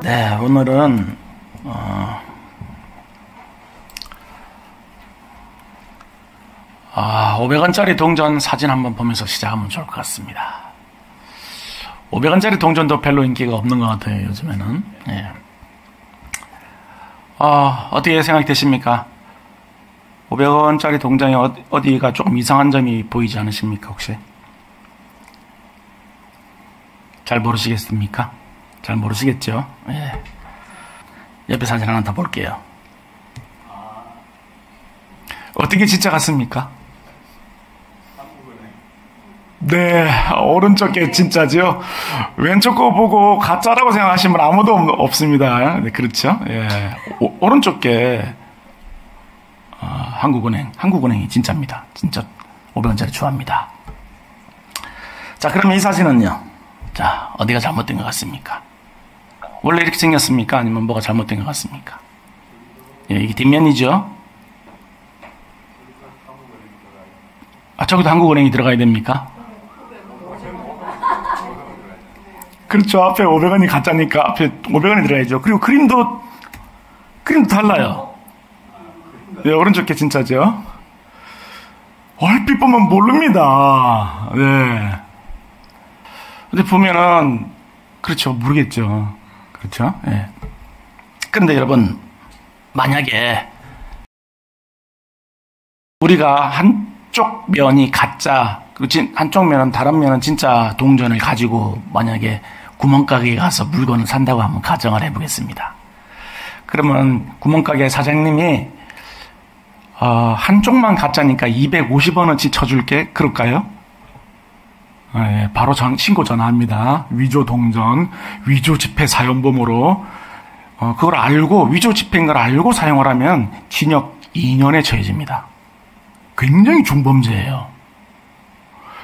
네, 오늘은 500원짜리 동전 사진 한번 보면서 시작하면 좋을 것 같습니다. 500원짜리 동전도 별로 인기가 없는 것 같아요, 요즘에는. 예. 어떻게 생각되십니까? 500원짜리 동전이 어디가 조금 이상한 점이 보이지 않으십니까, 혹시? 잘 모르시겠습니까? 잘 모르시겠죠? 예. 옆에 사진 하나 더 볼게요. 어떻게 진짜 같습니까? 네, 오른쪽 게 진짜죠. 왼쪽 거 보고 가짜라고 생각하시면 아무도 없습니다. 네, 그렇죠? 예. 오른쪽 게 한국은행이 진짜입니다. 진짜 500원짜리 좋아합니다. 자, 그럼 이 사진은요. 자, 어디가 잘못된 것 같습니까? 원래 이렇게 생겼습니까? 아니면 뭐가 잘못된 것 같습니까? 예, 이게 뒷면이죠. 저기도 한국은행이 들어가야 됩니까? 그렇죠. 앞에 500원이 가짜니까 앞에 500원이 들어야죠. 그리고 그림도 달라요. 네, 오른쪽 게 진짜죠. 얼핏 보면 모릅니다. 네. 근데 보면은, 그렇죠. 모르겠죠. 그렇죠. 네. 그런데 여러분, 만약에 우리가 한쪽 면이 가짜, 한쪽 면은, 다른 면은 진짜 동전을 가지고 만약에 구멍가게에 가서 물건을 산다고 한번 가정을 해보겠습니다. 그러면 구멍가게 사장님이 한쪽만 가짜니까 250원어치 쳐줄게. 그럴까요? 예, 바로 신고 전화합니다. 위조 동전, 위조 지폐 사용범으로 그걸 알고, 위조 지폐인 걸 알고 사용을 하면 징역 2년에 처해집니다. 굉장히 중범죄예요.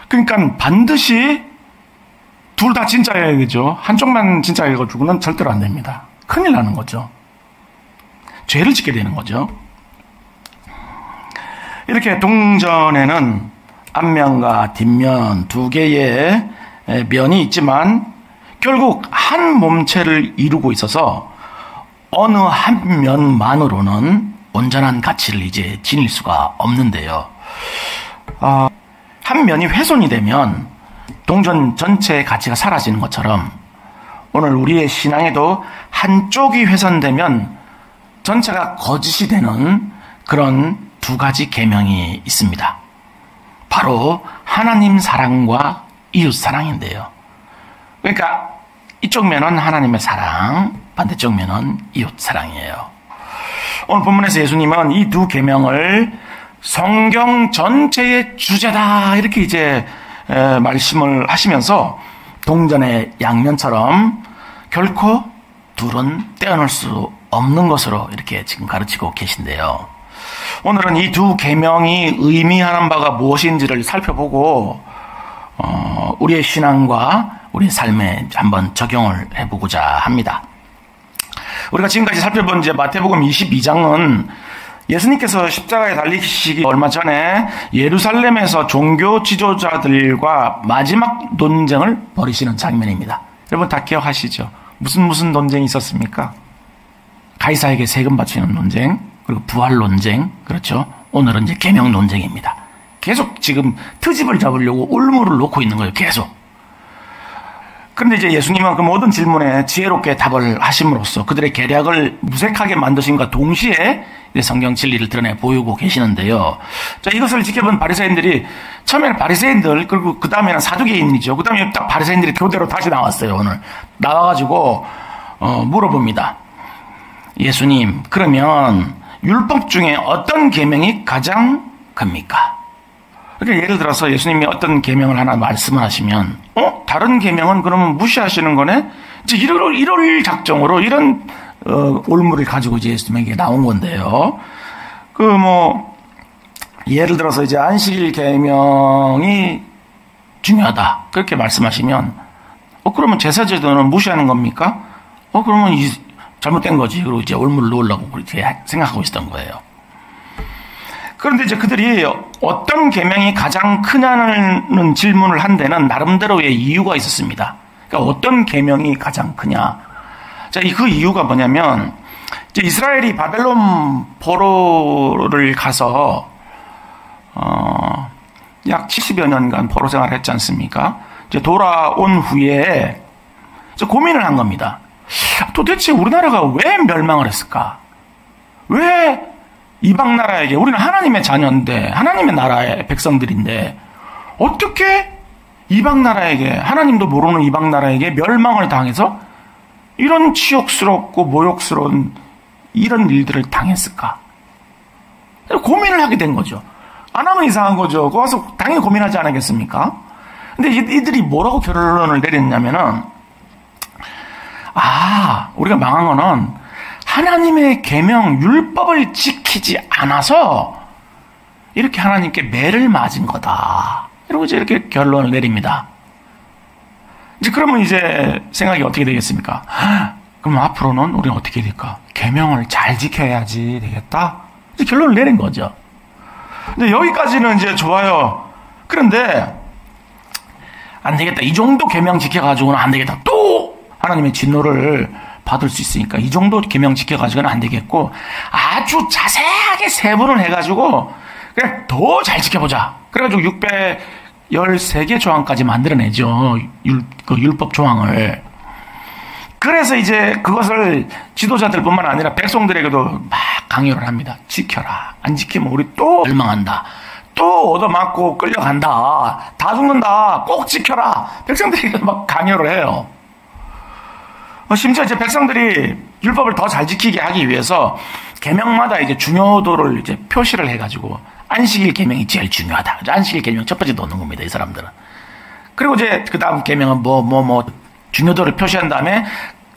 그러니까 반드시 둘 다 진짜여야 되죠. 한쪽만 진짜여가지고는 절대로 안 됩니다. 큰일 나는 거죠. 죄를 짓게 되는 거죠. 이렇게 동전에는 앞면과 뒷면 두 개의 면이 있지만 결국 한 몸체를 이루고 있어서 어느 한 면만으로는 온전한 가치를 이제 지닐 수가 없는데요. 한 면이 훼손이 되면 동전 전체의 가치가 사라지는 것처럼 오늘 우리의 신앙에도 한쪽이 훼손되면 전체가 거짓이 되는 그런 두 가지 계명이 있습니다. 바로 하나님 사랑과 이웃 사랑인데요. 그러니까 이쪽 면은 하나님의 사랑, 반대쪽 면은 이웃 사랑이에요. 오늘 본문에서 예수님은 이 두 계명을 성경 전체의 주제다 이렇게 이제 말씀을 하시면서 동전의 양면처럼 결코 둘은 떼어놓을 수 없는 것으로 이렇게 지금 가르치고 계신데요. 오늘은 이 두 계명이 의미하는 바가 무엇인지를 살펴보고 우리의 신앙과 우리의 삶에 한번 적용을 해보고자 합니다. 우리가 지금까지 살펴본 이제 마태복음 22장은 예수님께서 십자가에 달리시기 얼마 전에 예루살렘에서 종교 지도자들과 마지막 논쟁을 벌이시는 장면입니다. 여러분 다 기억하시죠? 무슨 논쟁이 있었습니까? 가이사에게 세금 바치는 논쟁, 그리고 부활 논쟁, 그렇죠? 오늘은 이제 계명 논쟁입니다. 계속 지금 트집을 잡으려고 올무를 놓고 있는 거예요, 계속. 그런데 이제 예수님은 그 모든 질문에 지혜롭게 답을 하심으로써 그들의 계략을 무색하게 만드심과 동시에 성경 진리를 드러내 보이고 계시는데요. 자, 이것을 지켜본 바리새인들이 처음에는 바리새인들, 그리고 그 다음에는 사두개인이죠. 그 다음에 딱 바리새인들이 교대로 다시 나왔어요. 오늘 나와가지고 물어봅니다. 예수님, 그러면 율법 중에 어떤 계명이 가장 큽니까? 그러니까 예를 들어서 예수님이 어떤 계명을 하나 말씀을 하시면 다른 계명은 그러면 무시하시는 거네? 이제 이럴 작정으로 이런 올무를 가지고 이제 예수님에게 나온 건데요. 예를 들어서 이제 안식일 계명이 중요하다. 그렇게 말씀하시면 그러면 제사제도는 무시하는 겁니까? 그러면 잘못된 거지. 그리고 이제 올무를 놓으려고 그렇게 생각하고 있었던 거예요. 그런데 이제 그들이 어떤 계명이 가장 크냐는 질문을 한 데는 나름대로의 이유가 있었습니다. 그러니까 어떤 계명이 가장 크냐. 자, 그 이유가 뭐냐면, 이제 이스라엘이 바벨론 포로를 가서, 약 70여 년간 포로 생활을 했지 않습니까? 이제 돌아온 후에 이제 고민을 한 겁니다. 도대체 우리나라가 왜 멸망을 했을까? 왜 이방 나라에게, 우리는 하나님의 자녀인데, 하나님의 나라의 백성들인데, 어떻게 이방 나라에게, 하나님도 모르는 이방 나라에게 멸망을 당해서 이런 치욕스럽고 모욕스러운 이런 일들을 당했을까? 고민을 하게 된 거죠. 안 하면 이상한 거죠. 거기 와서 당연히 고민하지 않겠습니까? 근데 이들이 뭐라고 결론을 내렸냐면은, 우리가 망한 거는 하나님의 계명, 율법을 지키지 않아서 이렇게 하나님께 매를 맞은 거다. 이러고 이제 이렇게 결론을 내립니다. 이제 그러면 이제 생각이 어떻게 되겠습니까? 그럼 앞으로는 우리는 어떻게 될까? 계명을 잘 지켜야지 되겠다. 이제 결론을 내린 거죠. 근데 여기까지는 이제 좋아요. 그런데 안 되겠다. 이 정도 계명 지켜가지고는 안 되겠다. 또 하나님의 진노를 받을 수 있으니까 이 정도 계명 지켜가지고는 안 되겠고, 아주 자세하게 세분을 해가지고 그냥 더 잘 지켜보자. 그래가지고 613개 조항까지 만들어내죠. 율법 조항을. 그래서 이제 그것을 지도자들뿐만 아니라 백성들에게도 막 강요를 합니다. 지켜라. 안 지키면 우리 또 멸망한다. 또 얻어맞고 끌려간다. 다 죽는다. 꼭 지켜라. 백성들에게 막 강요를 해요. 심지어 이제 백성들이 율법을 더 잘 지키게 하기 위해서 계명마다 이제 중요도를 이제 표시를 해가지고, 안식일 계명이 제일 중요하다. 안식일 계명 첫 번째 놓는 겁니다, 이 사람들은. 그리고 이제 그 다음 계명은 중요도를 표시한 다음에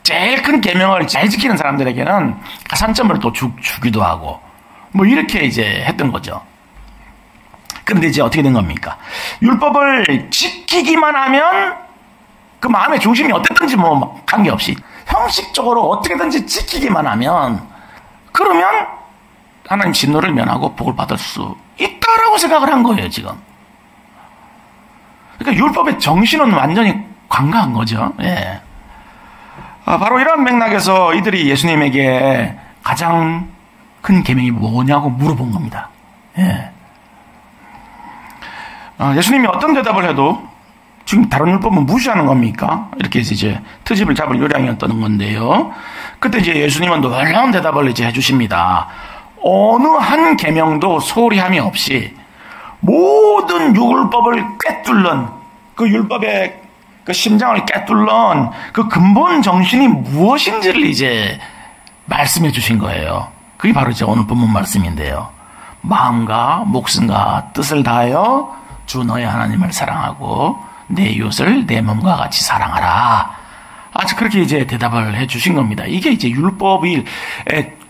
제일 큰 계명을 잘 지키는 사람들에게는 가산점을 또 주기도 하고, 이렇게 이제 했던 거죠. 그런데 이제 어떻게 된 겁니까? 율법을 지키기만 하면 그 마음의 중심이 어땠든지 관계없이 형식적으로 어떻게든지 지키기만 하면, 그러면 하나님 진노를 면하고 복을 받을 수 있다라고 생각을 한 거예요, 지금. 그러니까 율법의 정신은 완전히 관가한 거죠. 예. 바로 이런 맥락에서 이들이 예수님에게 가장 큰 계명이 뭐냐고 물어본 겁니다. 예. 예수님이 어떤 대답을 해도 지금 다른 율법은 무시하는 겁니까? 이렇게 해서 이제 트집을 잡을 요량이었던 건데요. 그때 이제 예수님은 놀라운 대답을 이제 해주십니다. 어느 한 계명도 소홀히함이 없이 모든 율법을 꿰뚫는, 그 율법의 그 심장을 꿰뚫는 그 근본 정신이 무엇인지를 이제 말씀해 주신 거예요. 그게 바로 이제 오늘 본문 말씀인데요. 마음과 목숨과 뜻을 다하여 주 너의 하나님을 사랑하고 내 이웃을 내 몸과 같이 사랑하라. 아주 그렇게 이제 대답을 해 주신 겁니다. 이게 이제 율법의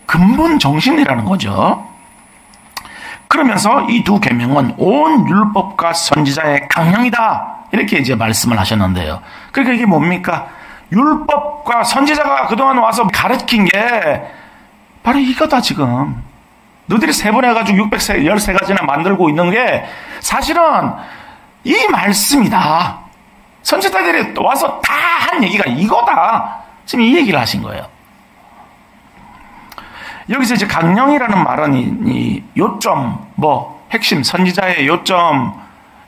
근본 정신이라는 거죠. 그러면서 이 두 계명은 온 율법과 선지자의 강령이다. 이렇게 이제 말씀을 하셨는데요. 그러니까 이게 뭡니까? 율법과 선지자가 그동안 와서 가르친 게 바로 이거다, 지금. 너희들이 세분해가지고 613가지나 만들고 있는 게 사실은 이 말씀이다. 선지자들이 와서 다 한 얘기가 이거다. 지금 이 얘기를 하신 거예요. 여기서 이제 강령이라는 말은 이 요점, 핵심, 선지자의 요점,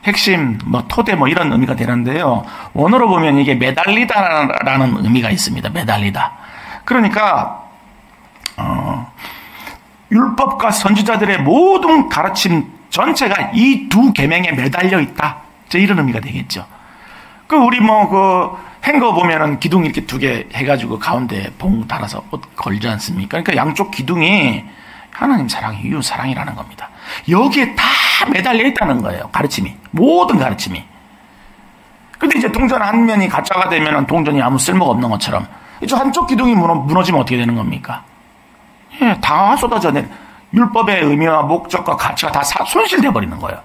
핵심, 토대 이런 의미가 되는데요. 원어로 보면 이게 매달리다라는 의미가 있습니다. 매달리다. 그러니까, 율법과 선지자들의 모든 가르침 전체가 이 두 계명에 매달려 있다. 이런 의미가 되겠죠. 우리 행거 보면은 기둥 이렇게 두 개 해가지고 가운데 봉 달아서 옷 걸지 않습니까? 그러니까 양쪽 기둥이 하나님 사랑, 이웃 사랑이라는 겁니다. 여기에 다 매달려 있다는 거예요. 가르침이. 모든 가르침이. 근데 이제 동전 한 면이 가짜가 되면은 동전이 아무 쓸모가 없는 것처럼 이쪽 한쪽 기둥이 무너지면 어떻게 되는 겁니까? 예, 다 쏟아져내. 율법의 의미와 목적과 가치가 다 손실돼 버리는 거예요.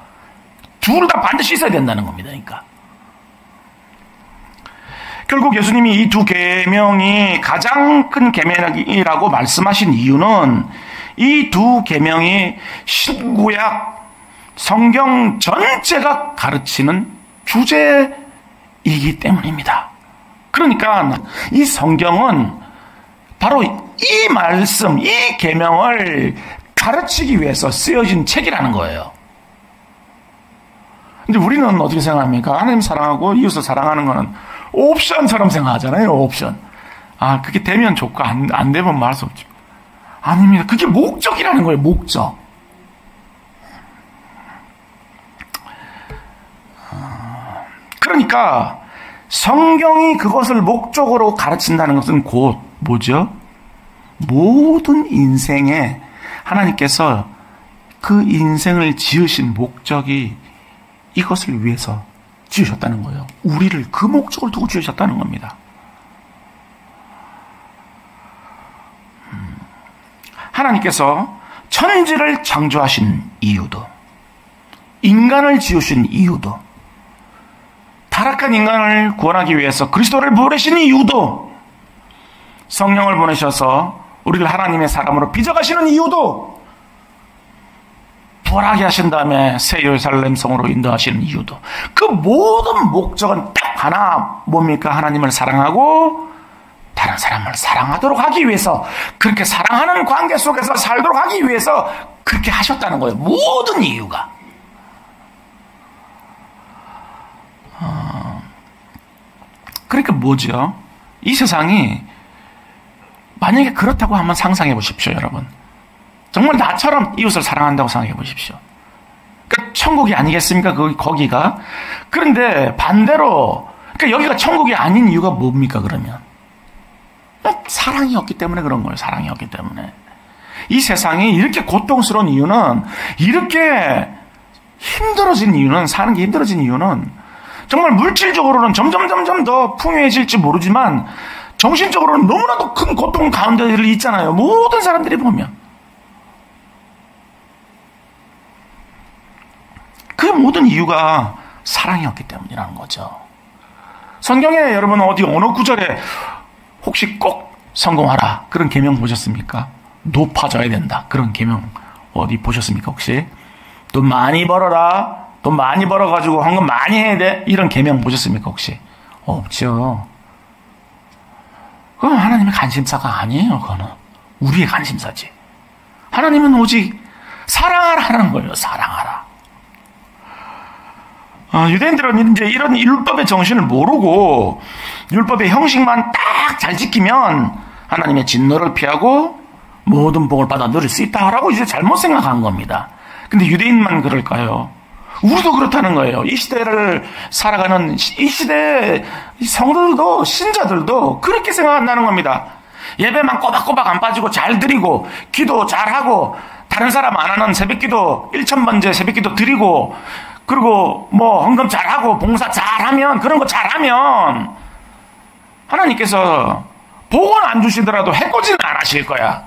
둘 다 반드시 있어야 된다는 겁니다. 그러니까. 결국 예수님이 이 두 계명이 가장 큰 계명이라고 말씀하신 이유는 이 두 계명이 신구약 성경 전체가 가르치는 주제이기 때문입니다. 그러니까 이 성경은 바로 이 말씀, 이 계명을 가르치기 위해서 쓰여진 책이라는 거예요. 근데 우리는 어떻게 생각합니까? 하나님 사랑하고 이웃을 사랑하는 거는 옵션처럼 생각하잖아요. 옵션. 아, 그게 되면 좋고 안 되면 말할 수 없죠. 아닙니다. 그게 목적이라는 거예요. 목적. 그러니까 성경이 그것을 목적으로 가르친다는 것은 곧 뭐죠? 모든 인생에 하나님께서 그 인생을 지으신 목적이 이것을 위해서 지으셨다는 거예요. 우리를 그 목적을 두고 지으셨다는 겁니다. 하나님께서 천지를 창조하신 이유도, 인간을 지으신 이유도, 타락한 인간을 구원하기 위해서 그리스도를 보내신 이유도, 성령을 보내셔서 우리를 하나님의 사람으로 빚어가시는 이유도, 부활하게 하신 다음에 새 예루살렘 성으로 인도하시는 이유도, 그 모든 목적은 딱 하나, 뭡니까? 하나님을 사랑하고 다른 사람을 사랑하도록 하기 위해서, 그렇게 사랑하는 관계 속에서 살도록 하기 위해서 그렇게 하셨다는 거예요. 모든 이유가. 그러니까 뭐죠? 이 세상이 만약에 그렇다고 한번 상상해 보십시오, 여러분. 정말 나처럼 이웃을 사랑한다고 생각해 보십시오. 그러니까 천국이 아니겠습니까? 거기가. 그런데 반대로, 그러니까 여기가 천국이 아닌 이유가 뭡니까, 그러면? 사랑이 없기 때문에 그런 거예요. 사랑이 없기 때문에. 이 세상이 이렇게 고통스러운 이유는, 이렇게 힘들어진 이유는, 사는 게 힘들어진 이유는, 정말 물질적으로는 점점 더 풍요해질지 모르지만, 정신적으로는 너무나도 큰 고통 가운데 있잖아요. 모든 사람들이 보면. 그 모든 이유가 사랑이었기 때문이라는 거죠. 성경에 여러분 어느 구절에 혹시 꼭 성공하라 그런 계명 보셨습니까? 높아져야 된다 그런 계명 어디 보셨습니까? 혹시 돈 많이 벌어라, 돈 많이 벌어가지고 헌금 많이 해야 돼 이런 계명 보셨습니까? 혹시? 없죠. 그건 하나님의 관심사가 아니에요. 그거는 우리의 관심사지. 하나님은 오직 사랑하라는 거예요. 사랑하라. 유대인들은 이제 이런 율법의 정신을 모르고 율법의 형식만 딱 잘 지키면 하나님의 진노를 피하고 모든 복을 받아 누릴 수 있다라고 이제 잘못 생각한 겁니다. 근데 유대인만 그럴까요? 우리도 그렇다는 거예요. 이 시대를 살아가는 이 시대 성도들도 신자들도 그렇게 생각한다는 겁니다. 예배만 꼬박꼬박 안 빠지고 잘 드리고 기도 잘하고 다른 사람 안 하는 새벽기도 1000번째 새벽기도 드리고 그리고 뭐 헌금 잘하고 봉사 잘하면 그런 거 잘하면 하나님께서 복은 안 주시더라도 해코지는 안 하실 거야.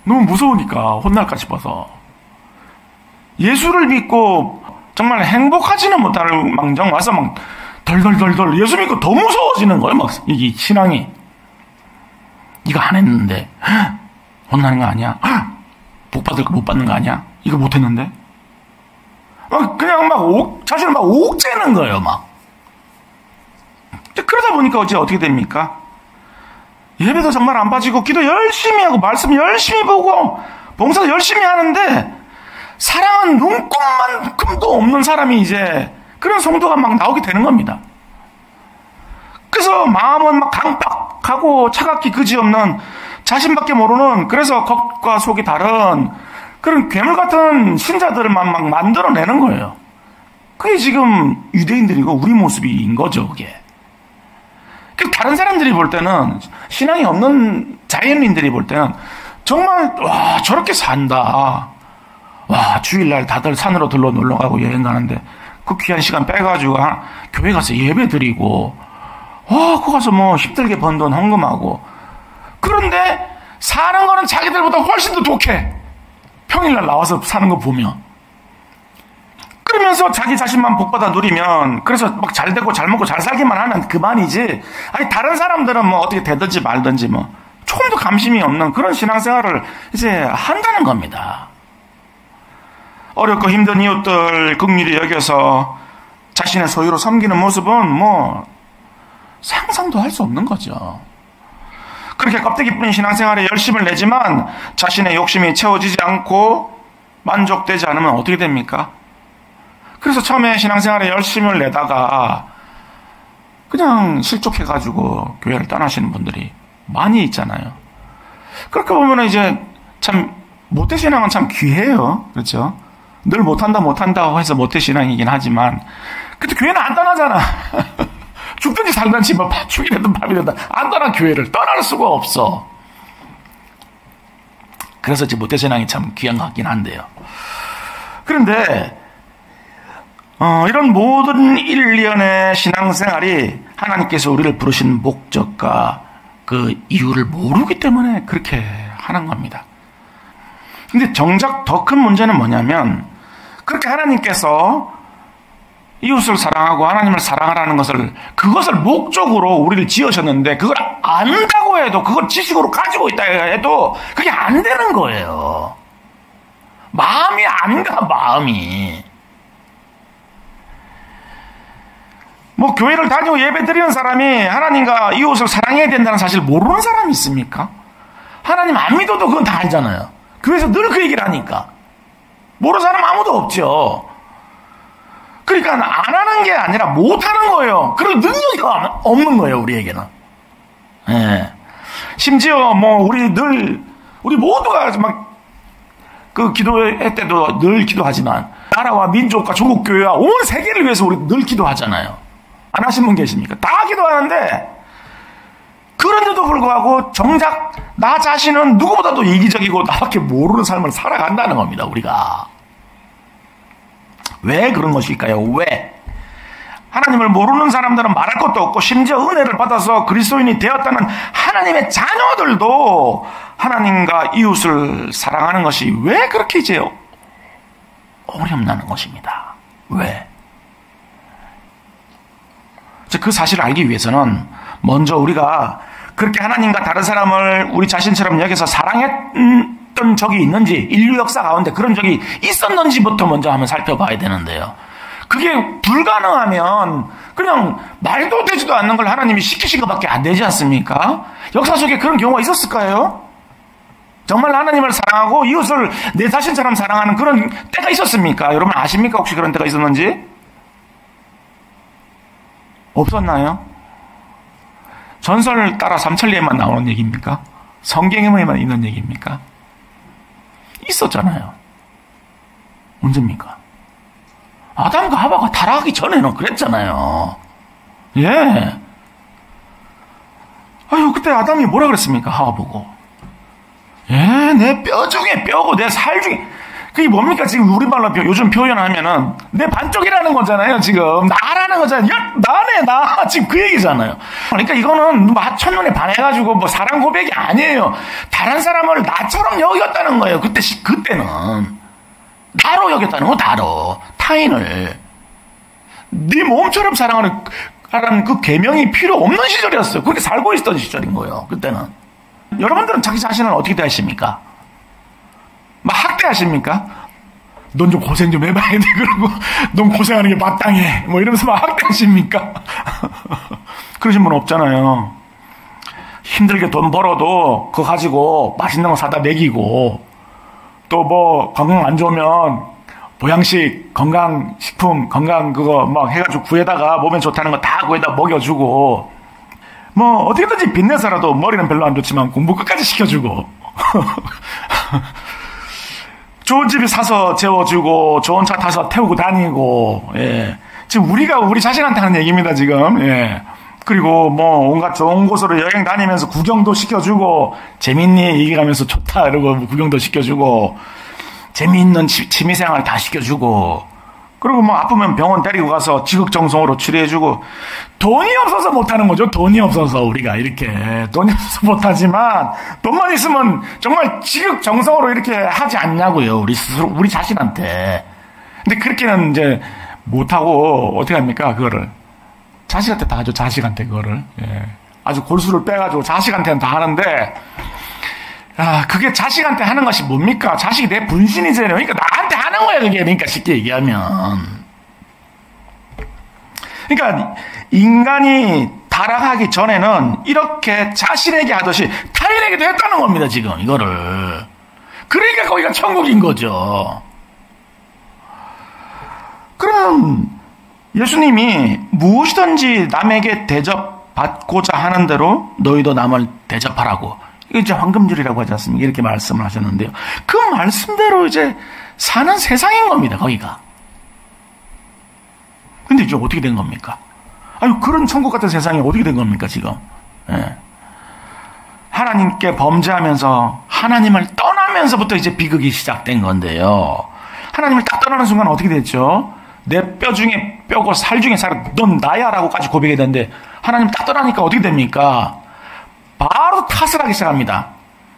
너무 무서우니까 혼날까 싶어서. 예수를 믿고 정말 행복하지는 못할 망정 와서 막 덜덜덜덜 예수 믿고 더 무서워지는 거예요. 막 이게 신앙이. 이거 안 했는데 혼나는 거 아니야? 복 받을 거 못 받는 거 아니야? 이거 못 했는데? 그냥 자신을 막 옥죄는 거예요, 막. 그러다 보니까 어떻게 됩니까? 예배도 정말 안 빠지고, 기도 열심히 하고, 말씀 열심히 보고, 봉사도 열심히 하는데, 사랑은 눈꼽만큼도 없는 사람이 이제, 그런 성도가 막 나오게 되는 겁니다. 그래서 마음은 막 강팍하고 차갑기 그지없는 자신밖에 모르는, 그래서 겉과 속이 다른, 그런 괴물 같은 신자들만 막 만들어내는 거예요. 그게 지금 유대인들이고 우리 모습인 거죠, 그게. 다른 사람들이 볼 때는, 신앙이 없는 자연인들이 볼 때는, 정말, 와, 저렇게 산다. 와, 주일날 다들 산으로 놀러 가고 여행 가는데, 그 귀한 시간 빼가지고, 교회 가서 예배 드리고, 거 가서 뭐 힘들게 번 돈 헌금하고. 그런데, 사는 거는 자기들보다 훨씬 더 독해. 평일날 나와서 사는 거 보면. 그러면서 자기 자신만 복받아 누리면, 그래서 막 잘 되고 잘 먹고 잘 살기만 하면 그만이지. 아니, 다른 사람들은 뭐 어떻게 되든지 말든지 뭐, 조금도 감심이 없는 그런 신앙생활을 이제 한다는 겁니다. 어렵고 힘든 이웃들 긍휼히 여겨서 자신의 소유로 섬기는 모습은 뭐, 상상도 할 수 없는 거죠. 그렇게 껍데기 뿐인 신앙생활에 열심을 내지만 자신의 욕심이 채워지지 않고 만족되지 않으면 어떻게 됩니까? 그래서 처음에 신앙생활에 열심을 내다가 그냥 실족해가지고 교회를 떠나시는 분들이 많이 있잖아요. 그렇게 보면 이제 참 모태신앙은 참 귀해요. 그렇죠? 늘 못한다고 해서 모태신앙이긴 하지만 근데 교회는 안 떠나잖아. 죽든지 살든지 뭐 죽이 되든 밤이 되든 안 떠나 교회를 떠날 수가 없어. 그래서 이제 모태신앙이 참 귀한 것 같긴 한데요. 그런데 이런 모든 일련의 신앙생활이 하나님께서 우리를 부르신 목적과 그 이유를 모르기 때문에 그렇게 하는 겁니다. 근데 정작 더 큰 문제는 뭐냐면 그렇게 하나님께서 이웃을 사랑하고 하나님을 사랑하라는 그것을 목적으로 우리를 지으셨는데 그걸 안다고 해도 그걸 지식으로 가지고 있다 해도 그게 안 되는 거예요. 마음이 안 가, 마음이. 뭐 교회를 다니고 예배 드리는 사람이 하나님과 이웃을 사랑해야 된다는 사실 모르는 사람이 있습니까? 하나님 안 믿어도 그건 다 알잖아요. 교회에서 늘 그 얘기를 하니까. 모르는 사람 아무도 없죠. 그러니까 안 하는 게 아니라 못 하는 거예요. 그리고 능력이 없는 거예요, 우리에게는. 예. 심지어 뭐 우리 모두가 막 그 기도회 때도 늘 기도하지만 나라와 민족과 조국 교회와 온 세계를 위해서 우리 늘 기도하잖아요. 안 하신 분 계십니까? 다 기도하는데 그런데도 불구하고 정작 나 자신은 누구보다도 이기적이고 나밖에 모르는 삶을 살아간다는 겁니다, 우리가. 왜 그런 것일까요? 왜? 하나님을 모르는 사람들은 말할 것도 없고 심지어 은혜를 받아서 그리스도인이 되었다는 하나님의 자녀들도 하나님과 이웃을 사랑하는 것이 왜 그렇게 이제 어렵나는 것입니다. 왜? 그 사실을 알기 위해서는 먼저 우리가 그렇게 하나님과 다른 사람을 우리 자신처럼 여기서 사랑했던 적이 있는지, 인류 역사 가운데 그런 적이 있었는지부터 먼저 한번 살펴봐야 되는데요. 그게 불가능하면 그냥 말도 되지도 않는 걸 하나님이 시키신 것밖에 안 되지 않습니까? 역사 속에 그런 경우가 있었을까요? 정말 하나님을 사랑하고 이웃을 내 자신처럼 사랑하는 그런 때가 있었습니까? 여러분 아십니까? 혹시 그런 때가 있었는지? 없었나요? 전설 따라 삼천리에만 나오는 얘기입니까? 성경에만 있는 얘기입니까? 있었잖아요. 언제입니까? 아담과 하와가 타락하기 전에는 그랬잖아요. 예. 아유, 그때 아담이 뭐라 그랬습니까? 하와 보고. 예, 내 뼈 중에 뼈고 내 살 중에. 그게 뭡니까? 지금 우리말로 요즘 표현하면은 내 반쪽이라는 거잖아요, 지금. 나라는 거잖아요. 야, 나네, 나. 지금 그 얘기잖아요. 그러니까 이거는 첫눈에 반해가지고 뭐 사랑 고백이 아니에요. 다른 사람을 나처럼 여겼다는 거예요. 그때는. 나로 여겼다는 거, 나로. 타인을. 네 몸처럼 사랑하는 그 계명이 필요 없는 시절이었어요. 그렇게 살고 있었던 시절인 거예요, 그때는. 여러분들은 자기 자신을 어떻게 대하십니까? 막 학대하십니까? 넌 좀 고생 좀 해봐야 돼. 그러고, 넌 고생하는 게 마땅해. 뭐 이러면서 막 학대하십니까? 그러신 분 없잖아요. 힘들게 돈 벌어도 그거 가지고 맛있는 거 사다 먹이고, 또 뭐 건강 안 좋으면 보양식, 건강식품, 건강 그거 막 해가지고 구해다가 몸에 좋다는 거 다 구해다 먹여주고, 뭐 어떻게든지 빚내서라도 머리는 별로 안 좋지만 공부 끝까지 시켜주고, 좋은 집에 사서 재워주고, 좋은 차 타서 태우고 다니고, 예. 지금 우리가 우리 자신한테 하는 얘기입니다, 지금. 예. 그리고 뭐 온갖 좋은 곳으로 여행 다니면서 구경도 시켜주고, 재밌니? 얘기하면서 좋다 이러고 구경도 시켜주고, 재미있는 취미생활 다 시켜주고, 그리고 뭐 아프면 병원 데리고 가서 지극정성으로 치료해주고, 돈이 없어서 못하는 거죠. 돈이 없어서 우리가 이렇게 돈이 없어서 못하지만 돈만 있으면 정말 지극정성으로 이렇게 하지 않냐고요. 우리 스스로 우리 자신한테. 근데 그렇게는 이제 못하고 어떻게 합니까? 그거를 자식한테 다 하죠. 자식한테 그거를. 예. 아주 골수를 빼가지고 자식한테는 다 하는데, 그게 자식한테 하는 것이 뭡니까? 자식이 내 분신이잖아요. 그러니까 나한테 하는 거야, 그게. 그러니까 쉽게 얘기하면. 그러니까 인간이 타락하기 전에는 이렇게 자신에게 하듯이 타인에게도 했다는 겁니다, 지금, 이거를. 그러니까 거기가 천국인 거죠. 그러면 예수님이 무엇이든지 남에게 대접받고자 하는 대로 너희도 남을 대접하라고. 이게 이제 황금줄이라고 하지 않습니까? 이렇게 말씀을 하셨는데요. 그 말씀대로 이제 사는 세상인 겁니다, 거기가. 근데 이제 어떻게 된 겁니까? 아니, 그런 천국 같은 세상이 어떻게 된 겁니까, 지금? 예. 하나님께 범죄하면서 하나님을 떠나면서부터 이제 비극이 시작된 건데요. 하나님을 딱 떠나는 순간 어떻게 됐죠? 내 뼈 중에 뼈고 살 중에 살, 넌 나야 라고까지 고백이 되는데 하나님 딱 떠나니까 어떻게 됩니까? 바로 탓을 하기 시작합니다.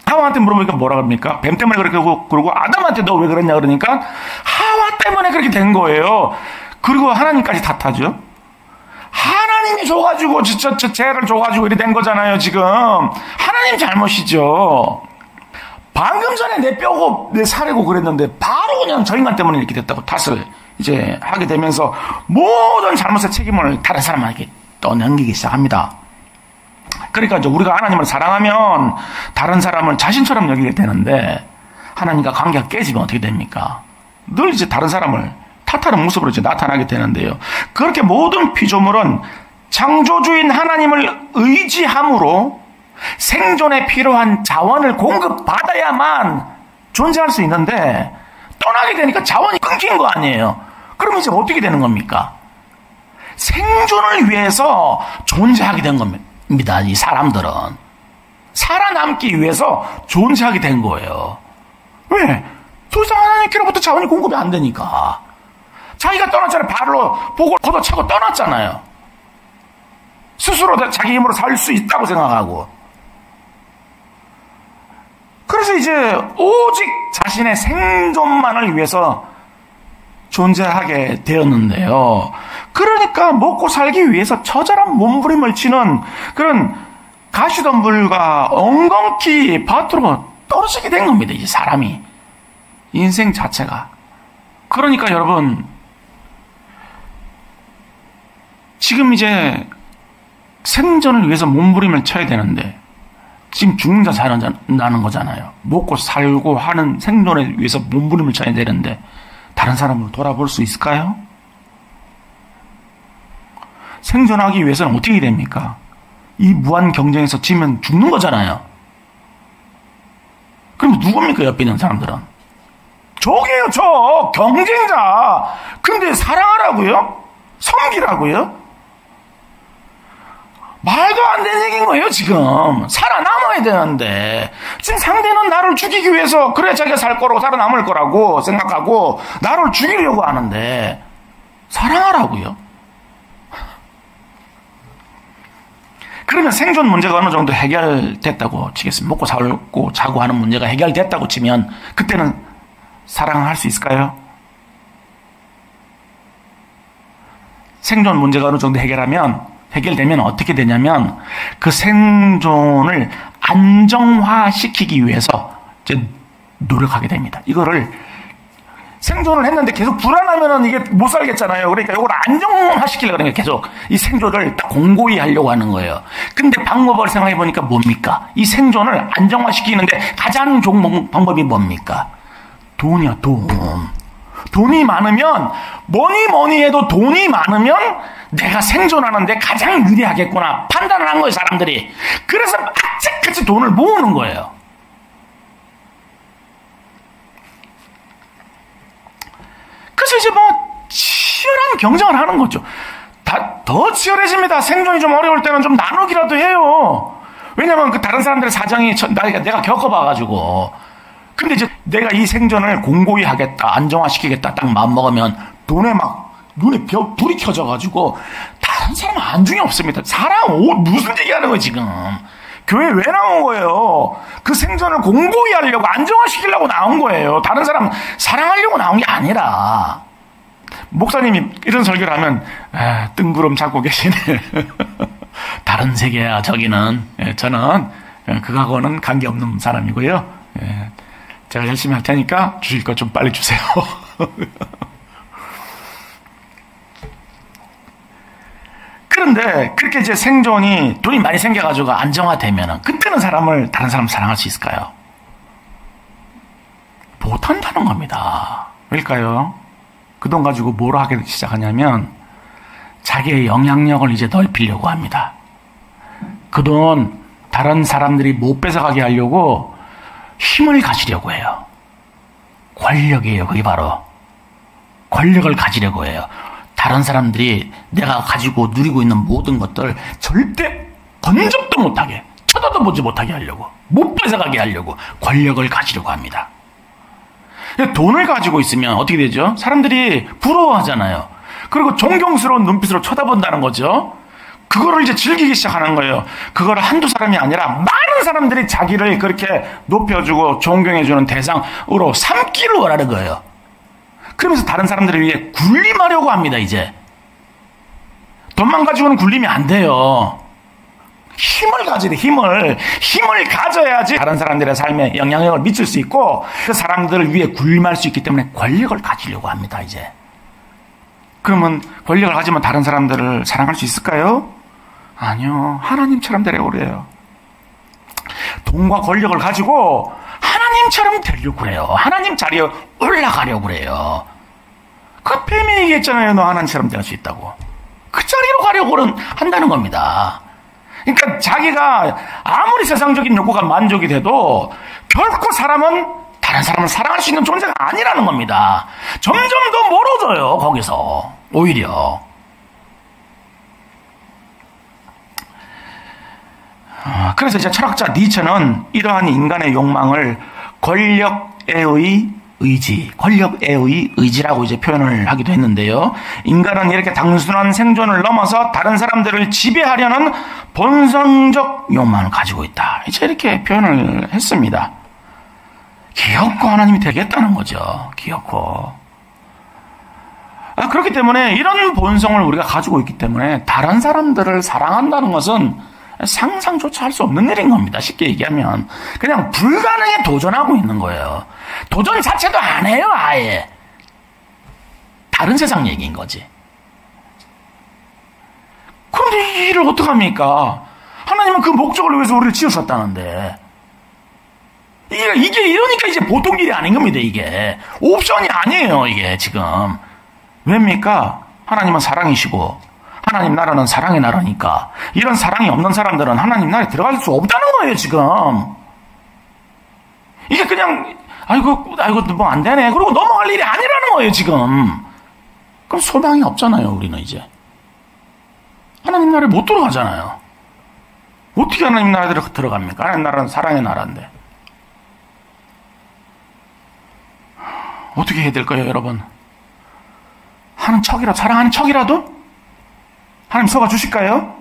하와한테 물어보니까 뭐라 그럽니까? 뱀 때문에 그렇게 그러고 아담한테 너 왜 그랬냐 그러니까 하와 때문에 그렇게 된 거예요. 그리고 하나님까지 탓하죠. 하나님이 줘가지고 저 죄를 줘가지고 이렇게 된 거잖아요, 지금. 하나님 잘못이죠. 방금 전에 내 뼈고 내 살이고 그랬는데 바로 그냥 저 인간 때문에 이렇게 됐다고 탓을 이제 하게 되면서 모든 잘못의 책임을 다른 사람에게 떠넘기기 시작합니다. 그러니까 이제 우리가 하나님을 사랑하면 다른 사람을 자신처럼 여기게 되는데 하나님과 관계가 깨지면 어떻게 됩니까? 늘 이제 다른 사람을 탓하는 모습으로 이제 나타나게 되는데요. 그렇게 모든 피조물은 창조주인 하나님을 의지함으로 생존에 필요한 자원을 공급받아야만 존재할 수 있는데 떠나게 되니까 자원이 끊긴 거 아니에요. 그럼 이제 어떻게 되는 겁니까? 생존을 위해서 존재하게 된 겁니다. 이 사람들은 살아남기 위해서 존재하게 된 거예요. 왜? 더 이상 하나님께로부터 자원이 공급이 안 되니까. 자기가 떠났잖아요. 발로 복을 걷어차고 떠났잖아요. 스스로 자기 힘으로 살 수 있다고 생각하고. 그래서 이제 오직 자신의 생존만을 위해서 존재하게 되었는데요. 그러니까 먹고 살기 위해서 처절한 몸부림을 치는 그런 가시덤불과 엉겅퀴 밭으로 떨어지게 된 겁니다. 이 사람이. 인생 자체가. 그러니까 여러분, 지금 이제 생존을 위해서 몸부림을 쳐야 되는데 지금 죽는 자 살아나는 거잖아요. 먹고 살고 하는 생존을 위해서 몸부림을 쳐야 되는데 다른 사람으로 돌아볼 수 있을까요? 생존하기 위해서는 어떻게 됩니까? 이 무한 경쟁에서 지면 죽는 거잖아요. 그럼 누굽니까? 옆에 있는 사람들은? 저게요, 저 경쟁자. 근데 사랑하라고요? 섬기라고요? 말도 안 되는 얘기인 거예요, 지금. 살아남아야 되는데. 지금 상대는 나를 죽이기 위해서, 그래, 자기가 살 거라고, 살아남을 거라고 생각하고, 나를 죽이려고 하는데, 사랑하라고요? 그러면 생존 문제가 어느 정도 해결됐다고 치겠습니다. 먹고 살고 자고 하는 문제가 해결됐다고 치면, 그때는 사랑할 수 있을까요? 생존 문제가 어느 정도 해결되면 어떻게 되냐면 그 생존을 안정화시키기 위해서 이제 노력하게 됩니다. 이거를 생존을 했는데 계속 불안하면은 이게 못 살겠잖아요. 그러니까 이걸 안정화시키려고 하는 거예요. 계속 이 생존을 딱 공고히 하려고 하는 거예요. 근데 방법을 생각해 보니까 뭡니까? 이 생존을 안정화시키는데 가장 좋은 방법이 뭡니까? 돈이야, 돈. 돈이 많으면 뭐니 해도 돈이 많으면 내가 생존하는데 가장 유리하겠구나 판단을 한 거예요, 사람들이. 그래서 악착같이 돈을 모으는 거예요. 그래서 이제 뭐 치열한 경쟁을 하는 거죠. 더 치열해집니다. 생존이 좀 어려울 때는 좀 나누기라도 해요. 왜냐면 그 다른 사람들의 사정이 내가 겪어봐가지고. 근데 이제 내가 이 생존을 공고히 하겠다, 안정화시키겠다 딱 마음먹으면 돈에 막 눈에 불이 켜져가지고 다른 사람 안중이 없습니다. 사람 무슨 얘기하는 거예요 지금. 교회 왜 나온 거예요? 그 생존을 공고히 하려고 안정화시키려고 나온 거예요. 다른 사람 사랑하려고 나온 게 아니라. 목사님이 이런 설교를 하면 뜬구름 잡고 계시네. 다른 세계야 저기는. 저는 그거하고는 관계없는 사람이고요. 제가 열심히 할 테니까 주실 거 좀 빨리 주세요. 그런데 그렇게 이제 생존이 돈이 많이 생겨가지고 안정화되면은 그때는 다른 사람을 사랑할 수 있을까요? 못한다는 겁니다. 왜일까요? 그 돈 가지고 뭘 하기 시작하냐면 자기의 영향력을 이제 넓히려고 합니다. 그 돈 다른 사람들이 못 뺏어가게 하려고 힘을 가지려고 해요. 권력이에요. 그게 바로 권력을 가지려고 해요. 다른 사람들이 내가 가지고 누리고 있는 모든 것들 절대 건접도 못하게, 쳐다도 보지 못하게 하려고, 못 뺏어가게 하려고 권력을 가지려고 합니다. 돈을 가지고 있으면 어떻게 되죠? 사람들이 부러워하잖아요. 그리고 존경스러운 눈빛으로 쳐다본다는 거죠. 그거를 이제 즐기기 시작하는 거예요. 그거를 한두 사람이 아니라 많은 사람들이 자기를 그렇게 높여주고 존경해주는 대상으로 삼기를 원하는 거예요. 그러면서 다른 사람들을 위해 군림하려고 합니다, 이제. 돈만 가지고는 군림이 안 돼요. 힘을 가져야 돼, 힘을 가져야지 다른 사람들의 삶에 영향력을 미칠 수 있고 그 사람들을 위해 군림할 수 있기 때문에 권력을 가지려고 합니다, 이제. 그러면 권력을 가지면 다른 사람들을 사랑할 수 있을까요? 아니요. 하나님처럼 되려고 그래요. 돈과 권력을 가지고 하나님처럼 되려고 그래요. 하나님 자리에 올라가려고 그래요. 그 뱀이 얘기했잖아요. 너 하나님처럼 될 수 있다고. 그 자리로 가려고 한다는 겁니다. 그러니까 자기가 아무리 세상적인 욕구가 만족이 돼도 결코 다른 사람을 사랑할 수 있는 존재가 아니라는 겁니다. 점점 더 멀어져요. 거기서 오히려. 그래서 이제 철학자 니체는 이러한 인간의 욕망을 권력의 의지라고 이제 표현을 하기도 했는데요. 인간은 이렇게 단순한 생존을 넘어서 다른 사람들을 지배하려는 본성적 욕망을 가지고 있다. 이제 이렇게 표현을 했습니다. 귀엽고 하나님이 되겠다는 거죠. 귀엽고. 그렇기 때문에 이런 본성을 우리가 가지고 있기 때문에 다른 사람들을 사랑한다는 것은 상상조차 할 수 없는 일인 겁니다. 쉽게 얘기하면. 그냥 불가능에 도전하고 있는 거예요. 도전 자체도 안 해요, 아예. 다른 세상 얘기인 거지. 그런데 이 일을 어떡합니까? 하나님은 그 목적을 위해서 우리를 지으셨다는데. 이게 이러니까 이제 보통 일이 아닌 겁니다, 이게. 옵션이 아니에요, 이게 지금. 왜입니까? 하나님은 사랑이시고, 하나님 나라는 사랑의 나라니까 이런 사랑이 없는 사람들은 하나님 나라에 들어갈 수 없다는 거예요, 지금. 이게 그냥 아이고 뭐 안 되네 그러고 넘어갈 일이 아니라는 거예요, 지금. 그럼 소망이 없잖아요, 우리는 이제. 하나님 나라에 못 들어가잖아요. 어떻게 하나님 나라에 들어갑니까? 하나님 나라는 사랑의 나라인데. 어떻게 해야 될까요, 여러분? 사랑하는 척이라도? 하나님 속아 주실까요?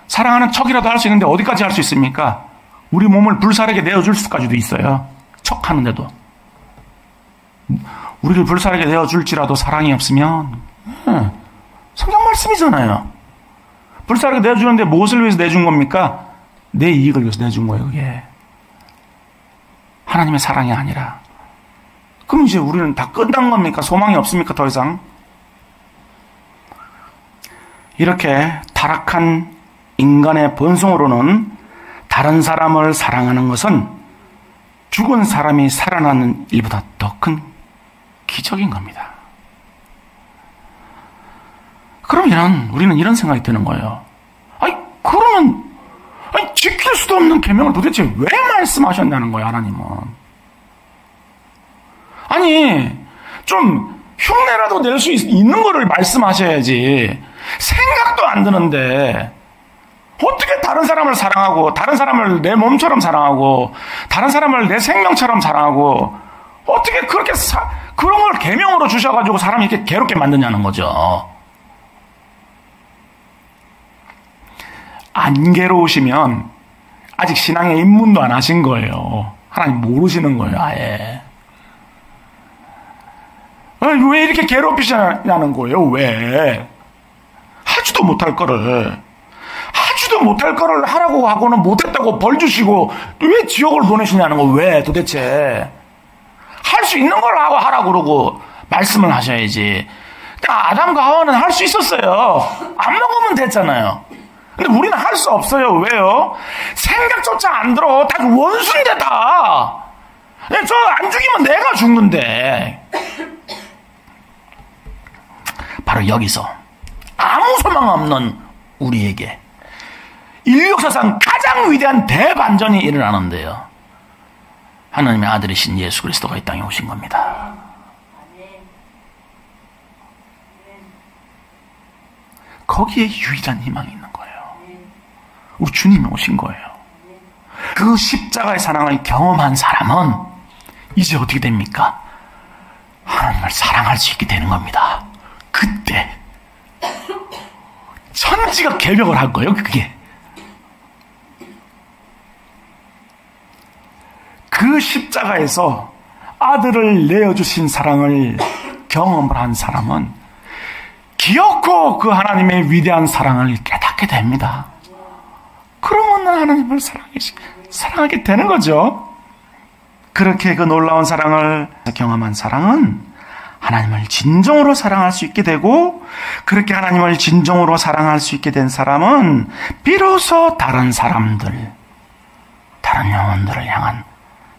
사랑하는 척이라도 할 수 있는데 어디까지 할 수 있습니까? 우리 몸을 불사르게 내어줄 수까지도 있어요. 척하는데도. 우리를 불사르게 내어줄지라도 사랑이 없으면 성경 말씀이잖아요. 불사르게 내어주는데 무엇을 위해서 내준 겁니까? 내 이익을 위해서 내준 거예요, 그게. 하나님의 사랑이 아니라. 그럼 이제 우리는 다 끝난 겁니까? 소망이 없습니까? 더 이상? 이렇게 타락한 인간의 본성으로는 다른 사람을 사랑하는 것은 죽은 사람이 살아나는 일보다 더 큰 기적인 겁니다. 그러면 우리는 이런 생각이 드는 거예요. 그러면 지킬 수도 없는 계명을 도대체 왜 말씀하셨냐는 거예요, 하나님은. 좀 흉내라도 낼 수 있는 거를 말씀하셔야지. 생각도 안 드는데 어떻게 다른 사람을 사랑하고 다른 사람을 내 몸처럼 사랑하고 다른 사람을 내 생명처럼 사랑하고 어떻게 그렇게 그런 걸 계명으로 주셔가지고 사람이 이렇게 괴롭게 만드냐는 거죠. 안 괴로우시면 아직 신앙에 입문도 안 하신 거예요. 하나님 모르시는 거예요, 아예. 왜 이렇게 괴롭히시냐는 거예요, 왜? 하지도 못할 거를 하라고 하고는 못했다고 벌 주시고 왜 지옥을 보내시냐는 거. 왜 도대체. 할 수 있는 걸 하라고 그러고 말씀을 하셔야지. 아담과 하와는 할 수 있었어요. 안 먹으면 됐잖아요. 근데 우리는 할 수 없어요. 왜요? 생각조차 안 들어. 다 원수인데 다. 저 안 죽이면 내가 죽는데. 바로 여기서 아무 소망 없는 우리에게 인류 역사상 가장 위대한 대반전이 일어나는데요. 하나님의 아들이신 예수 그리스도가 이 땅에 오신 겁니다. 거기에 유일한 희망이 있는 거예요. 우리 주님이 오신 거예요. 그 십자가의 사랑을 경험한 사람은 이제 어떻게 됩니까? 하나님을 사랑할 수 있게 되는 겁니다. 그때 천지가 개벽을 한 거예요. 그게 그 십자가에서 아들을 내어주신 사랑을 경험을 한 사람은 기어코 그 하나님의 위대한 사랑을 깨닫게 됩니다. 그러면 하나님을 사랑하게 되는 거죠. 그렇게 그 놀라운 사랑을 경험한 사랑은 하나님을 진정으로 사랑할 수 있게 되고, 그렇게 하나님을 진정으로 사랑할 수 있게 된 사람은 비로소 다른 사람들, 다른 영혼들을 향한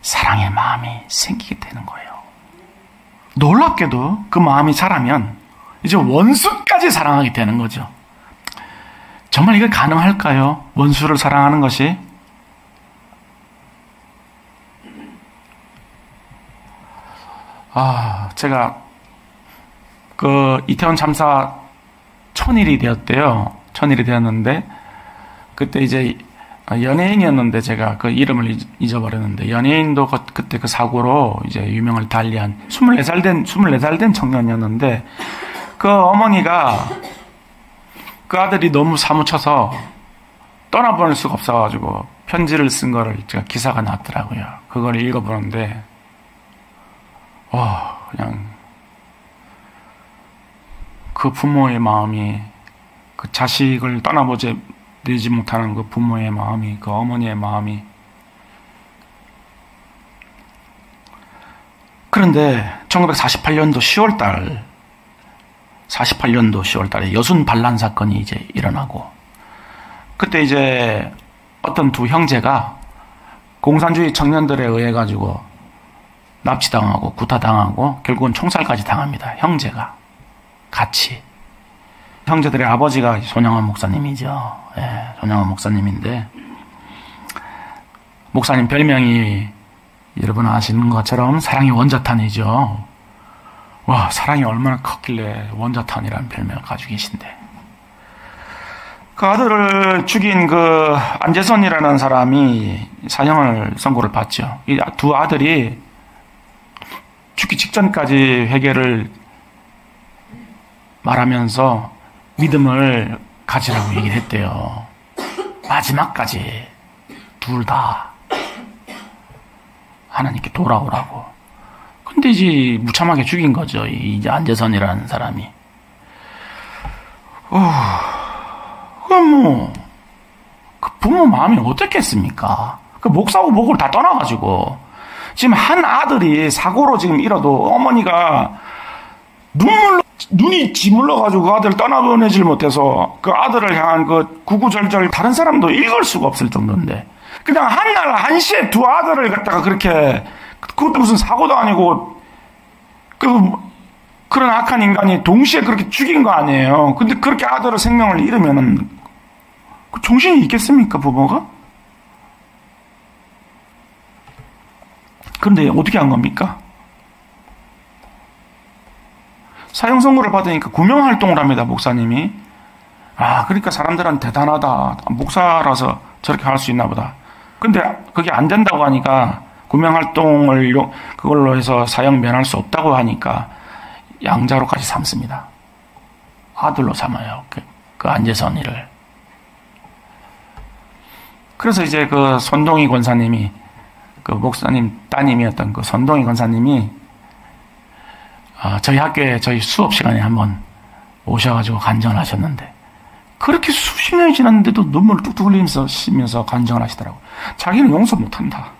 사랑의 마음이 생기게 되는 거예요. 놀랍게도 그 마음이 자라면 이제 원수까지 사랑하게 되는 거죠. 정말 이게 가능할까요? 원수를 사랑하는 것이? 제가 그 이태원 참사 1000일이 되었대요. 1000일이 되었는데, 그때 이제 연예인이었는데 제가 그 이름을 잊어버렸는데, 연예인도 그때 그 사고로 이제 유명을 달리한 24살 된 청년이었는데, 그 어머니가 그 아들이 너무 사무쳐서 떠나보낼 수가 없어가지고 편지를 쓴 거를 제가 기사가 났더라고요. 그걸 읽어보는데, 그냥 그 부모의 마음이, 그 자식을 떠나보내지 못하는 그 부모의 마음이, 그 어머니의 마음이. 그런데 1948년도 10월달에 여순 반란 사건이 이제 일어나고, 그때 이제 어떤 두 형제가 공산주의 청년들에 의해 가지고 납치당하고 구타당하고 결국은 총살까지 당합니다. 형제가 같이. 형제들의 아버지가 손양원 목사님이죠. 손양원 목사님인데, 목사님 별명이 여러분 아시는 것처럼 사랑의 원자탄이죠. 와, 사랑이 얼마나 컸길래 원자탄이라는 별명을 가지고 계신데, 그 아들을 죽인 그 안재선이라는 사람이 사형을 선고를 받죠. 이 두 아들이 죽기 직전까지 회개를 말하면서 믿음을 가지라고 얘기를 했대요. 마지막까지 둘 다 하나님께 돌아오라고. 근데 이제 무참하게 죽인 거죠. 이제 안재선이라는 사람이. 그럼 그 부모 마음이 어떻겠습니까? 그 목사고 뭐고를 다 떠나가지고 지금 한 아들이 사고로 지금 잃어도 어머니가 눈이 지물러가지고 그 아들을 떠나보내질 못해서 그 아들을 향한 그 구구절절 다른 사람도 읽을 수가 없을 정도인데, 그냥 한날 한시에 두 아들을 갖다가 그렇게, 그것도 무슨 사고도 아니고 그런 악한 인간이 동시에 그렇게 죽인 거 아니에요. 근데 그렇게 아들의 생명을 잃으면은 그 정신이 있겠습니까, 부모가? 그런데 어떻게 한 겁니까? 사형 선고를 받으니까 구명 활동을 합니다, 목사님이. 그러니까 사람들은 대단하다. 목사라서 저렇게 할 수 있나 보다. 근데 그게 안 된다고 하니까, 구명 활동을 그걸로 해서 사형 면할 수 없다고 하니까 양자로까지 삼습니다. 아들로 삼아요. 그 안재선이를. 그래서 이제 그 손동희 권사님이, 그 목사님 따님이었던 그 손동희 권사님이 저희 학교에 저희 수업 시간에 한번 오셔가지고 간증을 하셨는데, 그렇게 수십 년이 지났는데도 눈물을 뚝뚝 흘리면서 간증을 하시더라고요. 자기는 용서 못한다.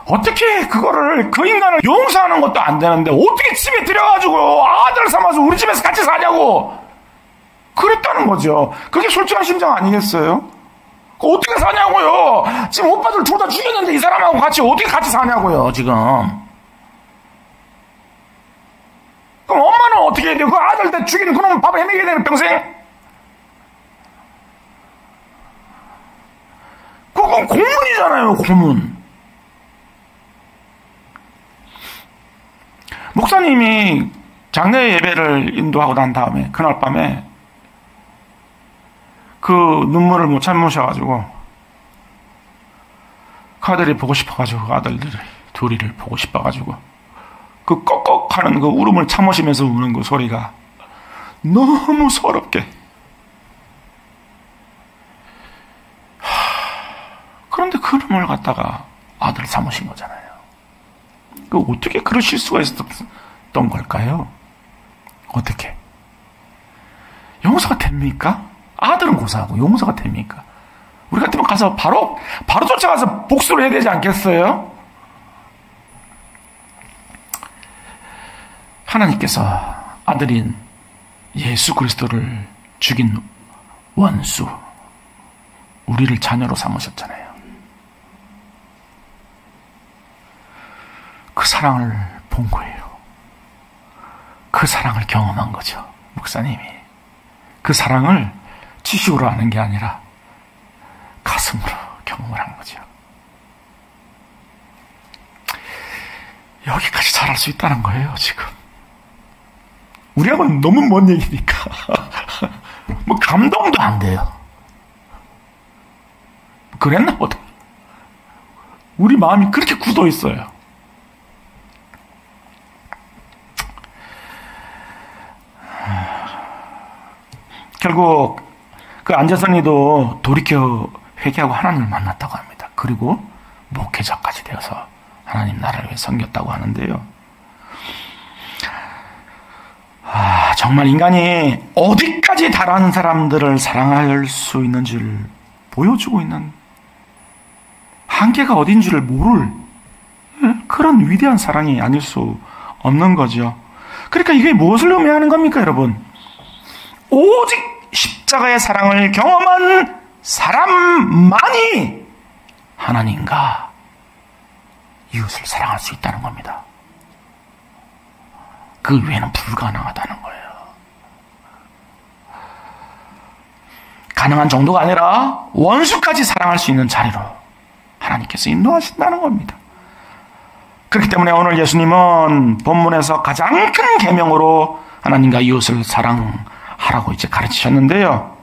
어떻게 그거를, 그 인간을 용서하는 것도 안 되는데 어떻게 집에 들여가지고 아들 삼아서 우리 집에서 같이 사냐고 그랬다는 거죠. 그게 솔직한 심정 아니겠어요? 어떻게 사냐고요. 지금 오빠들 둘 다 죽였는데 이 사람하고 어떻게 같이 사냐고요 지금. 그럼 엄마는 어떻게 해야 돼요? 그 아들 죽이는 그놈 밥을 해먹여야 되는 평생? 그건 고문이잖아요, 고문. 목사님이 장례 예배를 인도하고 난 다음에 그날 밤에 그 눈물을 못 참으셔가지고 그 아들이 보고 싶어가지고 그 아들들이 둘이를 보고 싶어가지고 그 꺽꺽하는 그 울음을 참으시면서 우는 그 소리가 너무 서럽게. 그런데 그 눈을 갖다가 아들 삼으신 거잖아요. 어떻게 그러실 수가 있었던 걸까요? 어떻게? 용서가 됩니까? 아들은 고사하고 용서가 됩니까? 우리 같으면 가서 바로 쫓아가서 복수를 해야 되지 않겠어요? 하나님께서 아들인 예수 그리스도를 죽인 원수, 우리를 자녀로 삼으셨잖아요. 그 사랑을 본 거예요. 그 사랑을 경험한 거죠. 목사님이. 그 사랑을 지식으로 아는 게 아니라 가슴으로 경험을 한 거죠. 여기까지 잘할 수 있다는 거예요, 지금. 우리하고는 너무 먼 얘기니까. 뭐 감동도 안 돼요. 그랬나 보다. 우리 마음이 그렇게 굳어 있어요. 결국 그 안재선이도 돌이켜 회개하고 하나님을 만났다고 합니다. 그리고 목회자까지 되어서 하나님 나라를 위해 섬겼다고 하는데요. 정말 인간이 어디까지 달하는 사람들을 사랑할 수 있는지를 보여주고 있는, 한계가 어딘지를 모를 그런 위대한 사랑이 아닐 수 없는 거죠. 그러니까 이게 무엇을 의미하는 겁니까, 여러분? 오직 십자가의 사랑을 경험한 사람만이 하나님과 이웃을 사랑할 수 있다는 겁니다. 그 외에는 불가능하다는 거예요. 가능한 정도가 아니라 원수까지 사랑할 수 있는 자리로 하나님께서 인도하신다는 겁니다. 그렇기 때문에 오늘 예수님은 본문에서 가장 큰 계명으로 하나님과 이웃을 사랑하라고 이제 가르치셨는데요.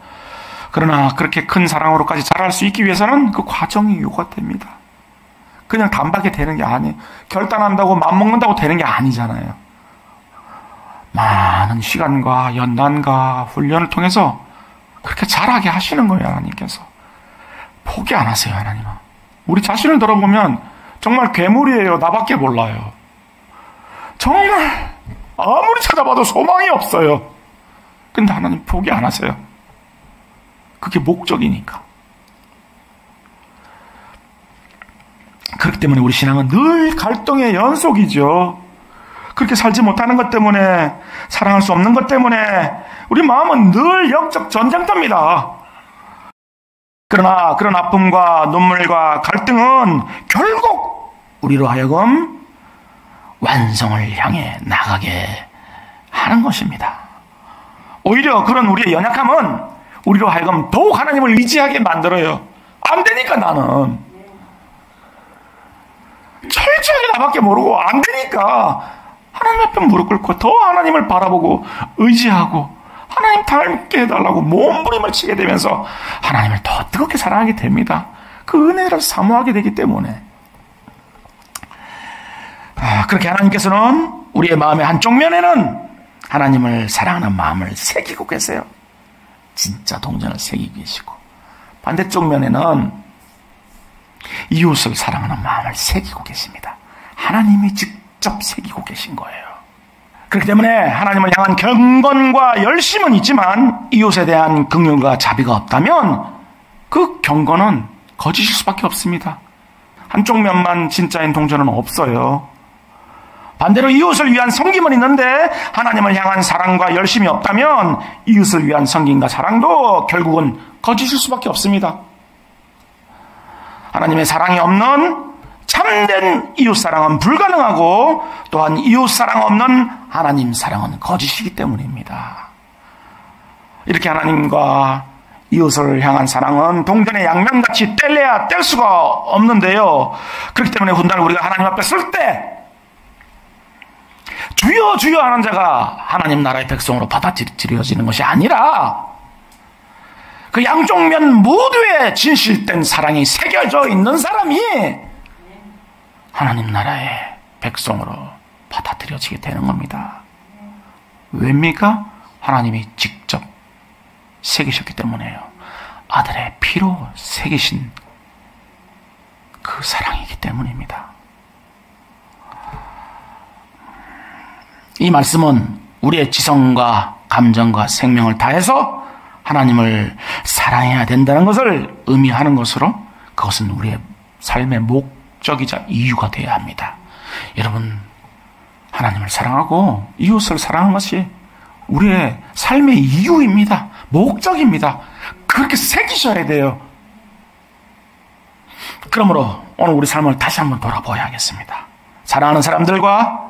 그러나 그렇게 큰 사랑으로까지 자랄 수 있기 위해서는 그 과정이 요구됩니다. 그냥 단박에 되는 게 아니에요. 결단한다고 맘먹는다고 되는 게 아니잖아요. 많은 시간과 연단과 훈련을 통해서 그렇게 잘하게 하시는 거예요, 하나님께서. 포기 안 하세요, 하나님은. 우리 자신을 돌아보면 정말 괴물이에요. 나밖에 몰라요. 정말 아무리 찾아봐도 소망이 없어요. 근데 하나님 포기 안 하세요. 그게 목적이니까. 그렇기 때문에 우리 신앙은 늘 갈등의 연속이죠. 그렇게 살지 못하는 것 때문에, 사랑할 수 없는 것 때문에 우리 마음은 늘 영적 전쟁터입니다. 그러나 그런 아픔과 눈물과 갈등은 결국 우리로 하여금 완성을 향해 나가게 하는 것입니다. 오히려 그런 우리의 연약함은 우리로 하여금 더욱 하나님을 의지하게 만들어요. 안 되니까 나는. 철저하게 나밖에 모르고 안 되니까 하나님 앞에 무릎 꿇고 더 하나님을 바라보고 의지하고 하나님 닮게 해달라고 몸부림을 치게 되면서 하나님을 더 뜨겁게 사랑하게 됩니다. 그 은혜를 사모하게 되기 때문에. 그렇게 하나님께서는 우리의 마음의 한쪽 면에는 하나님을 사랑하는 마음을 새기고 계세요. 진짜 동전을 새기고 계시고, 반대쪽 면에는 이웃을 사랑하는 마음을 새기고 계십니다. 하나님이 직접 새기고 계신 거예요. 그렇기 때문에 하나님을 향한 경건과 열심은 있지만 이웃에 대한 긍휼과 자비가 없다면 그 경건은 거짓일 수밖에 없습니다. 한쪽 면만 진짜인 동전은 없어요. 반대로 이웃을 위한 섬김은 있는데 하나님을 향한 사랑과 열심이 없다면 이웃을 위한 섬김과 사랑도 결국은 거짓일 수밖에 없습니다. 하나님의 사랑이 없는 참된 이웃사랑은 불가능하고 또한 이웃사랑 없는 하나님 사랑은 거짓이기 때문입니다. 이렇게 하나님과 이웃을 향한 사랑은 동전의 양면같이 뗄래야 뗄 수가 없는데요. 그렇기 때문에 훗날 우리가 하나님 앞에 설 때 주여 주여 하는 자가 하나님 나라의 백성으로 받아들여지는 것이 아니라 그 양쪽 면 모두에 진실된 사랑이 새겨져 있는 사람이 하나님 나라의 백성으로 받아들여지게 되는 겁니다. 왜입니까? 하나님이 직접 새기셨기 때문에요. 아들의 피로 새기신 그 사랑이기 때문입니다. 이 말씀은 우리의 지성과 감정과 생명을 다해서 하나님을 사랑해야 된다는 것을 의미하는 것으로 그것은 우리의 삶의 목적이자 이유가 되어야 합니다. 여러분, 하나님을 사랑하고 이웃을 사랑하는 것이 우리의 삶의 이유입니다. 목적입니다. 그렇게 새기셔야 돼요. 그러므로 오늘 우리 삶을 다시 한번 돌아보아야겠습니다. 사랑하는 사람들과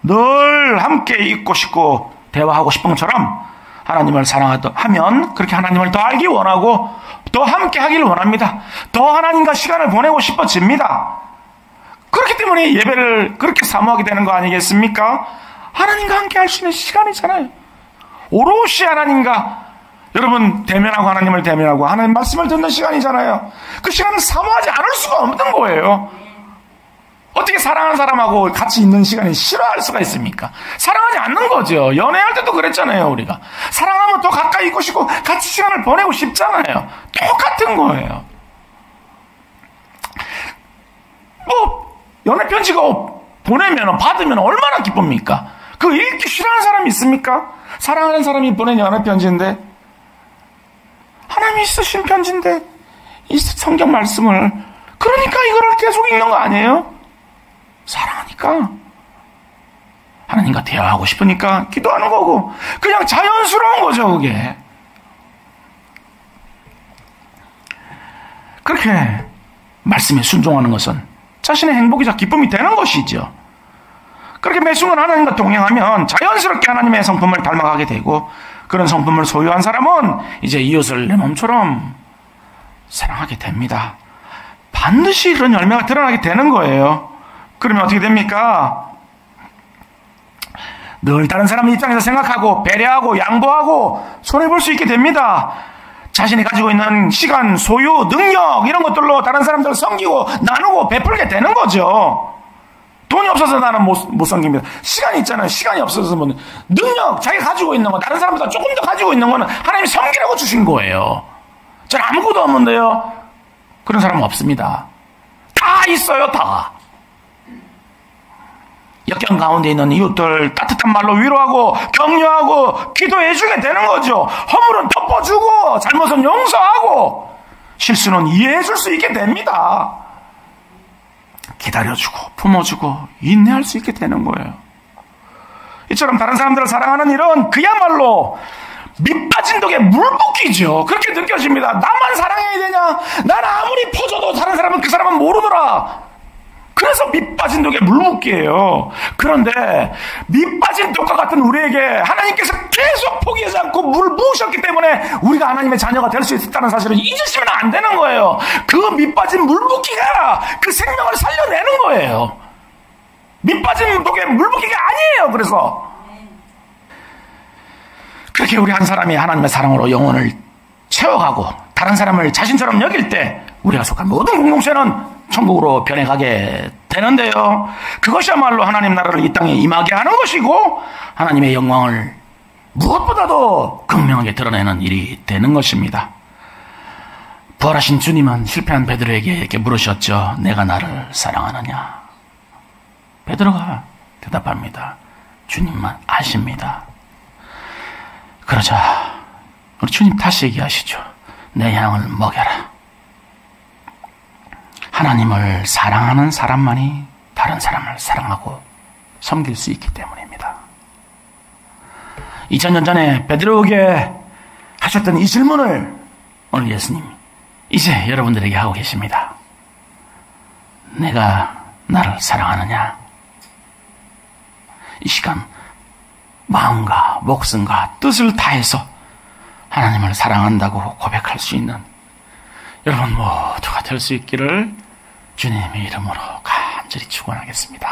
늘 함께 있고 싶고 대화하고 싶은 것처럼 하나님을 사랑하면 그렇게 하나님을 더 알기 원하고 더 함께 하기를 원합니다. 더 하나님과 시간을 보내고 싶어집니다. 그렇기 때문에 예배를 그렇게 사모하게 되는 거 아니겠습니까? 하나님과 함께 할 수 있는 시간이잖아요. 오롯이 하나님과 여러분 대면하고 하나님을 대면하고 하나님 말씀을 듣는 시간이잖아요. 그 시간을 사모하지 않을 수가 없는 거예요. 어떻게 사랑하는 사람하고 같이 있는 시간이 싫어할 수가 있습니까? 사랑하지 않는 거죠. 연애할 때도 그랬잖아요, 우리가. 사랑하면 더 가까이 있고 싶고 같이 시간을 보내고 싶잖아요. 똑같은 거예요. 뭐 연애 편지가 보내면 받으면 얼마나 기쁩니까? 그거 읽기 싫어하는 사람이 있습니까? 사랑하는 사람이 보낸 연애 편지인데 하나님이 쓰신 편지인데 이 성경 말씀을 그러니까 이거를 계속 읽는 거 아니에요? 사랑하니까 하나님과 대화하고 싶으니까 기도하는 거고 그냥 자연스러운 거죠. 그게 그렇게 말씀에 순종하는 것은 자신의 행복이자 기쁨이 되는 것이죠. 그렇게 매 순간 하나님과 동행하면 자연스럽게 하나님의 성품을 닮아가게 되고 그런 성품을 소유한 사람은 이제 이웃을 내 몸처럼 사랑하게 됩니다. 반드시 그런 열매가 드러나게 되는 거예요. 그러면 어떻게 됩니까? 늘 다른 사람 입장에서 생각하고 배려하고 양보하고 손해볼 수 있게 됩니다. 자신이 가지고 있는 시간, 소유, 능력 이런 것들로 다른 사람들을 섬기고 나누고 베풀게 되는 거죠. 돈이 없어서 나는 못 섬깁니다. 시간이 있잖아요. 시간이 없어서 뭐 능력, 자기가 가지고 있는 거 다른 사람보다 조금 더 가지고 있는 거는 하나님이 섬기라고 주신 거예요. 저는 아무것도 없는데요. 그런 사람은 없습니다. 다 있어요. 다. 역경 가운데 있는 이웃들 따뜻한 말로 위로하고 격려하고 기도해주게 되는 거죠. 허물은 덮어주고 잘못은 용서하고 실수는 이해해줄 수 있게 됩니다. 기다려주고 품어주고 인내할 수 있게 되는 거예요. 이처럼 다른 사람들을 사랑하는 일은 그야말로 밑빠진 독에 물 붓기죠. 그렇게 느껴집니다. 나만 사랑해야 되냐? 난 아무리 퍼져도 다른 사람은 그 사람은 모르더라. 그래서 밑빠진 독에 물 붓기예요. 그런데 밑빠진 독과 같은 우리에게 하나님께서 계속 포기하지 않고 물을 부으셨기 때문에 우리가 하나님의 자녀가 될 수 있다는 사실을 잊으시면 안 되는 거예요. 그 밑빠진 물 붓기가 그 생명을 살려내는 거예요. 밑빠진 독에 물 붓기가 아니에요. 그래서 그렇게 우리 한 사람이 하나님의 사랑으로 영혼을 채워가고 다른 사람을 자신처럼 여길 때 우리가 속한 모든 공동체는 천국으로 변해가게 되는데요. 그것이야말로 하나님 나라를 이 땅에 임하게 하는 것이고 하나님의 영광을 무엇보다도 극명하게 드러내는 일이 되는 것입니다. 부활하신 주님은 실패한 베드로에게 이렇게 물으셨죠. 내가 나를 사랑하느냐? 베드로가 대답합니다. 주님만 아십니다. 그러자 우리 주님 다시 얘기하시죠. 내 양을 먹여라. 하나님을 사랑하는 사람만이 다른 사람을 사랑하고 섬길 수 있기 때문입니다. 2000년 전에 베드로에게 하셨던 이 질문을 오늘 예수님이 이제 여러분들에게 하고 계십니다. 내가 나를 사랑하느냐? 이 시간 마음과 목숨과 뜻을 다해서 하나님을 사랑한다고 고백할 수 있는 여러분 모두가 될 수 있기를 주님의 이름으로 간절히 축원하겠습니다.